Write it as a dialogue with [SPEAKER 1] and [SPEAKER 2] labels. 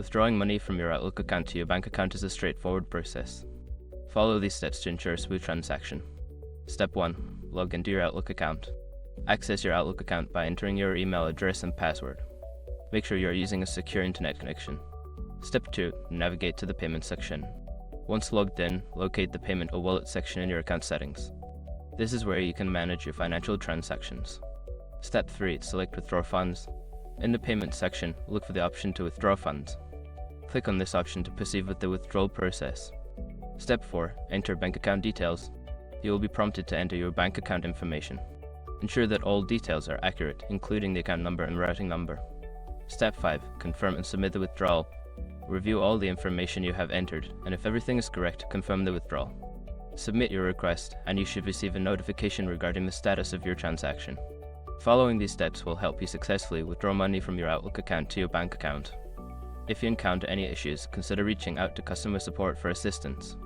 [SPEAKER 1] Withdrawing money from your Outlook account to your bank account is a straightforward process. Follow these steps to ensure a smooth transaction. Step 1. Log into your Outlook account. Access your Outlook account by entering your email address and password. Make sure you are using a secure internet connection. Step 2. Navigate to the payment section. Once logged in, locate the payment or wallet section in your account settings. This is where you can manage your financial transactions. Step 3. Select Withdraw Funds. In the payment section, look for the option to withdraw funds. Click on this option to proceed with the withdrawal process. Step 4. Enter bank account details. You will be prompted to enter your bank account information. Ensure that all details are accurate, including the account number and routing number. Step 5. Confirm and submit the withdrawal. Review all the information you have entered, and if everything is correct, confirm the withdrawal. Submit your request, and you should receive a notification regarding the status of your transaction. Following these steps will help you successfully withdraw money from your Outlook account to your bank account. If you encounter any issues, consider reaching out to customer support for assistance.